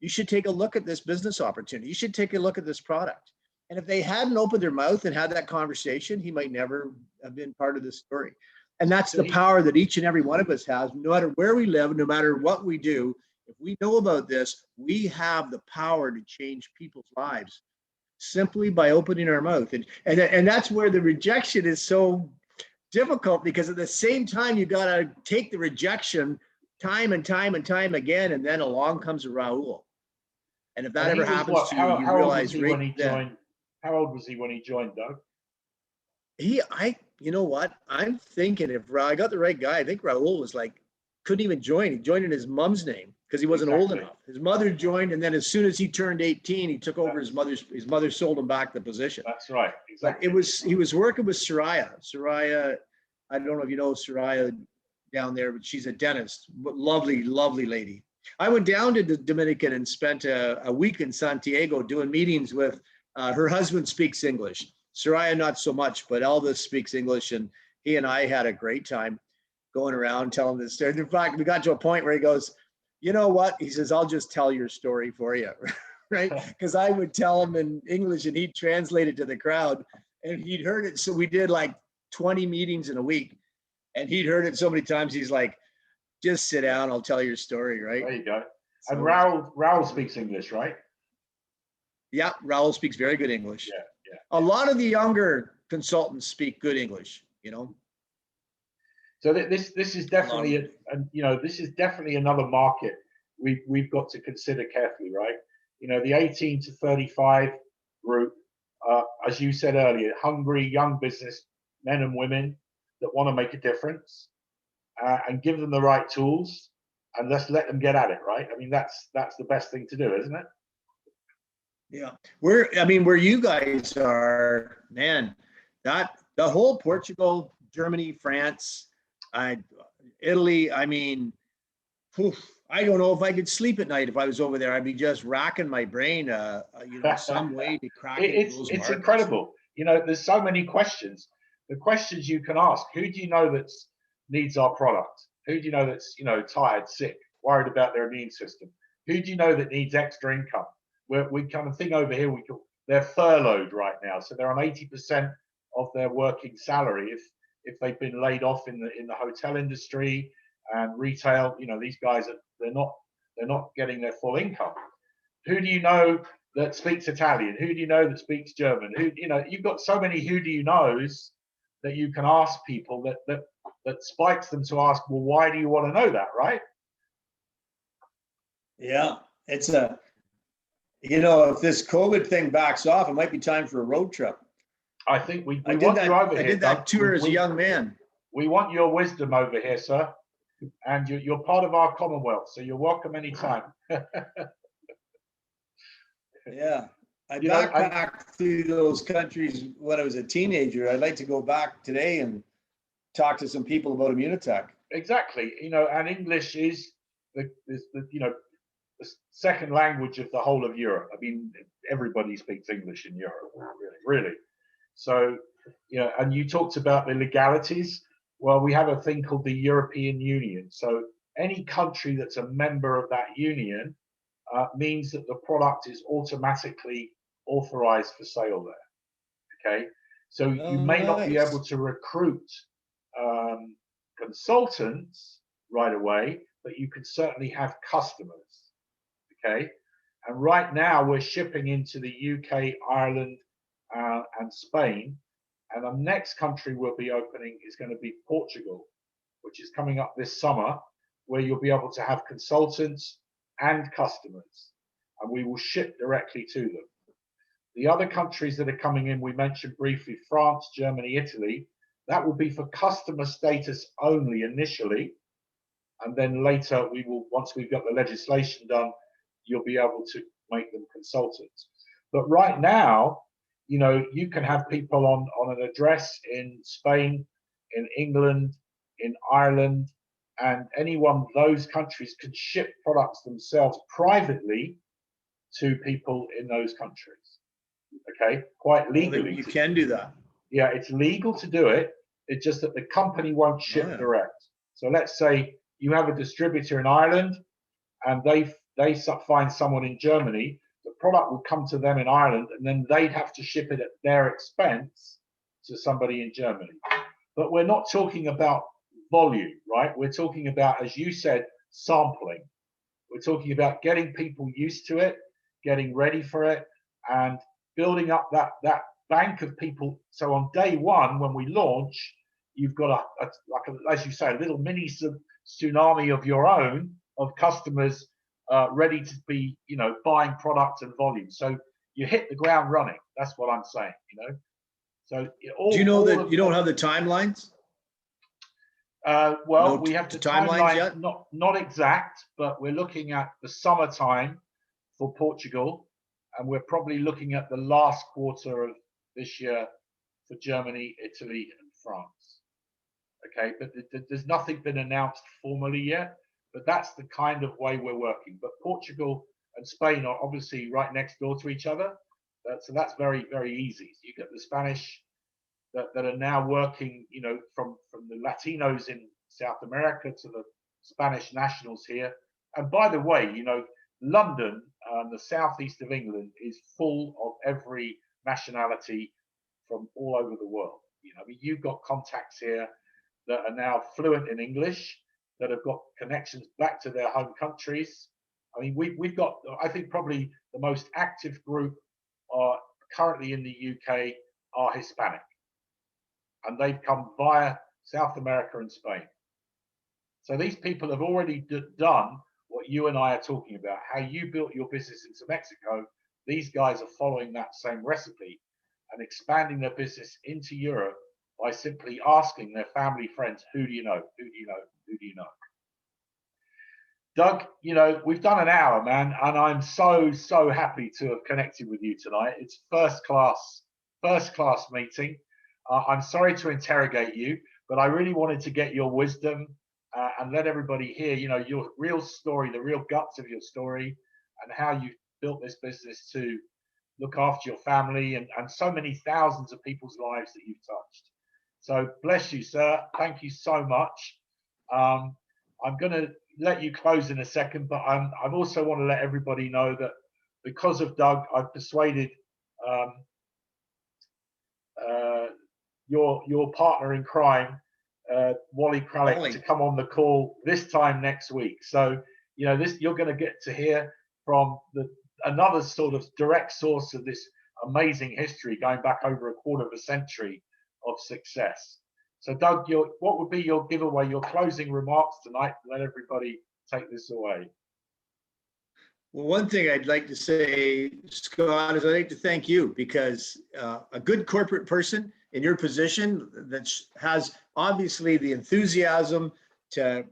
Speaker 2: you should take a look at this business opportunity. You should take a look at this product. And if they hadn't opened their mouth and had that conversation, he might never have been part of this story. And that's
Speaker 1: So
Speaker 2: the power that each and every one of us has, no matter where we live, no matter what we do. If we know about this, we have the power to change people's lives simply by opening our mouth. And that's where the rejection is so difficult, because at the same time, you got to take the rejection time and time and time again. And then along comes a Raul. And if that
Speaker 1: and he
Speaker 2: ever
Speaker 1: was
Speaker 2: happens
Speaker 1: what?
Speaker 2: to you, you
Speaker 1: How old was
Speaker 2: realize
Speaker 1: he
Speaker 2: right
Speaker 1: when he
Speaker 2: then.
Speaker 1: joined? How old was he when he joined, Doug?
Speaker 2: You know what? I'm thinking if I got the right guy, I think Raul was like, couldn't even join. He joined in his mom's name because he wasn't old enough. His mother joined, and then as soon as he turned 18, he took over his mother sold him back the position.
Speaker 1: That's right.
Speaker 2: Exactly. But he was working with Soraya. Soraya, I don't know if you know Soraya down there, but she's a dentist. Lovely, lovely lady. I went down to the Dominican and spent a week in Santiago doing meetings with her husband speaks English. Soraya, not so much, but Elvis speaks English. And he and I had a great time going around telling this story. In fact, we got to a point where he goes, you know what? He says, I'll just tell your story for you, right? Because I would tell him in English and he'd translate it to the crowd and he'd heard it. So we did like 20 meetings in a week and he'd heard it so many times. He's like, just sit down. I'll tell your story, right?
Speaker 1: There you go.
Speaker 2: So,
Speaker 1: and Raul speaks English, right?
Speaker 2: Yeah, Raul speaks very good English.
Speaker 1: Yeah.
Speaker 2: A lot of the younger consultants speak good English, you know.
Speaker 1: So this is definitely this is definitely another market we've got to consider carefully, right? The 18 to 35 group, as you said earlier, hungry young business men and women that want to make a difference, and give them the right tools, and let's let them get at it, right? I mean, that's the best thing to do, isn't it?
Speaker 2: Yeah, where you guys are, man, that the whole Portugal, Germany, France, Italy. I mean, I don't know if I could sleep at night if I was over there. I'd be just racking my brain, some way to crack into those markets.
Speaker 1: Incredible. There's so many questions. The questions you can ask: who do you know that needs our product? Who do you know that's tired, sick, worried about their immune system? Who do you know that needs extra income? We kind of thing over here. They're furloughed right now, so they're on 80% of their working salary. If they've been laid off in the hotel industry and retail, these guys they're not getting their full income. Who do you know that speaks Italian? Who do you know that speaks German? You've got so many who do you knows that you can ask people that spikes them to ask, well, why do you want to know that, right?
Speaker 2: Yeah, it's if this COVID thing backs off, it might be time for a road trip.
Speaker 1: I think we want you over here.
Speaker 2: I did that tour as a young man.
Speaker 1: We want your wisdom over here, sir. And you're part of our Commonwealth, so you're welcome anytime.
Speaker 2: Yeah. I backpacked through those countries when I was a teenager. I'd like to go back today and talk to some people about Immunotech.
Speaker 1: Exactly. And English is the second language of the whole of Europe. I mean, everybody speaks English in Europe, really. So, and you talked about the legalities. Well, we have a thing called the European Union. So any country that's a member of that union means that the product is automatically authorized for sale there. Okay. So you may not be able to recruit consultants right away, but you can certainly have customers. Okay. And right now we're shipping into the UK, Ireland, and Spain. And the next country we'll be opening is going to be Portugal, which is coming up this summer, where you'll be able to have consultants and customers, and we will ship directly to them. The other countries that are coming in, we mentioned briefly, France, Germany, Italy, that will be for customer status only initially. And then later once we've got the legislation done, you'll be able to make them consultants. But right now, you can have people on an address in Spain, in England, in Ireland, and any one of those countries can ship products themselves privately to people in those countries. Okay, quite legally.
Speaker 2: You can do that.
Speaker 1: Yeah, it's legal to do it. It's just that the company won't ship direct. So let's say you have a distributor in Ireland, and they find someone in Germany. The product will come to them in Ireland, and then they'd have to ship it at their expense to somebody in Germany. but we're not talking about volume, right? We're talking about, as you said, sampling. We're talking about getting people used to it, getting ready for it, and building up that bank of people. So on day one, when we launch, you've got as you say, a little mini tsunami of your own of customers ready to be, buying product and volume. So you hit the ground running. That's what I'm saying. So
Speaker 2: do you know that you don't have the timelines?
Speaker 1: Well,
Speaker 2: No
Speaker 1: we have the
Speaker 2: timelines
Speaker 1: timeline,
Speaker 2: yet?
Speaker 1: not exact, but we're looking at the summertime for Portugal, and we're probably looking at the last quarter of this year for Germany, Italy, and France. Okay, but there's nothing been announced formally yet, but that's the kind of way we're working. But Portugal and Spain are obviously right next door to each other, so that's very, very easy. You get the Spanish that are now working, from the Latinos in South America to the Spanish nationals here. And by the way, London, the southeast of England, is full of every nationality from all over the world. You've got contacts here that are now fluent in English, that have got connections back to their home countries. I mean, we've got, I think, probably the most active group currently in the UK are Hispanic, and they've come via South America and Spain. So these people have already done what you and I are talking about, how you built your business into Mexico. These guys are following that same recipe and expanding their business into Europe by simply asking their family, friends, who do you know? Who do you know? Who do you know? Doug, we've done an hour, man, and I'm so happy to have connected with you tonight. It's first class meeting. I'm sorry to interrogate you, but I really wanted to get your wisdom and let everybody hear, your real story, the real guts of your story, and how you built this business to look after your family and so many thousands of people's lives that you've touched. So bless you, sir. Thank you so much. I'm going to let you close in a second, but I also want to let everybody know that because of Doug, I've persuaded your partner in crime, Wally Kralik, to come on the call this time next week. So you're going to get to hear from another sort of direct source of this amazing history going back over a quarter of a century of success. So Doug, what would be your giveaway, your closing remarks tonight? Let everybody take this away.
Speaker 2: Well, one thing I'd like to say, Scott, is I'd like to thank you, because a good corporate person in your position that has obviously the enthusiasm to,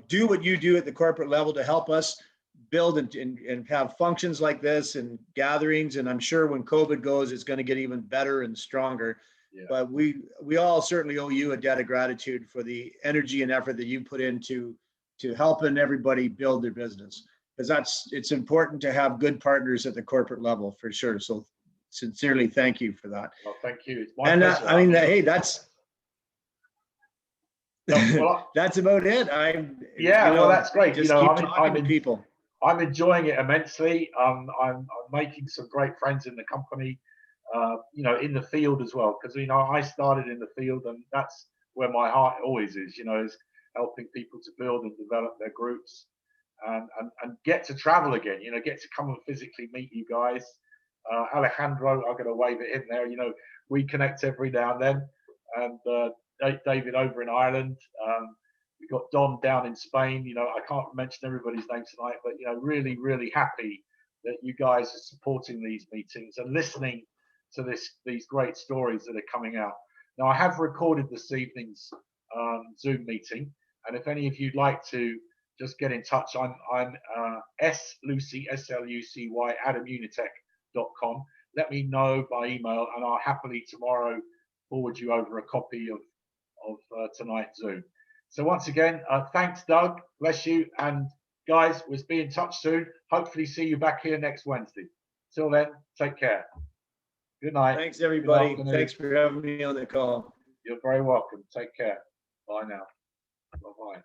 Speaker 2: do what you do at the corporate level to help us build and have functions like this and gatherings. And I'm sure when COVID goes, it's going to get even better and stronger. Yeah. But we all certainly owe you a debt of gratitude for the energy and effort that you put into helping everybody build their business. Because it's important to have good partners at the corporate level, for sure. So sincerely, thank you for that.
Speaker 1: Well, thank you. It's my pleasure.
Speaker 2: I mean, hey, that's that's about it.
Speaker 1: Well, that's great.
Speaker 2: Just keep talking to people.
Speaker 1: I'm enjoying it immensely. I'm making some great friends in the company, in the field as well. Because I started in the field, and that's where my heart always is. Is helping people to build and develop their groups. And get to travel again, get to come and physically meet you guys. Alejandro, I'm going to wave at him there. We connect every now and then. And David over in Ireland. We've got Don down in Spain. I can't mention everybody's name tonight, but, really, really happy that you guys are supporting these meetings and listening to these great stories that are coming out. Now, I have recorded this evening's Zoom meeting. And if any of you'd like to just get in touch. I'm slucy, SLUCY, @immunitech.com. Let me know by email, and I'll happily tomorrow forward you over a copy of tonight's Zoom. So once again, thanks, Doug. Bless you. And guys, we'll be in touch soon. Hopefully see you back here next Wednesday. Till then, take care. Good night.
Speaker 2: Thanks, everybody. Thanks for having me on the call.
Speaker 1: You're very welcome. Take care. Bye now. Bye-bye.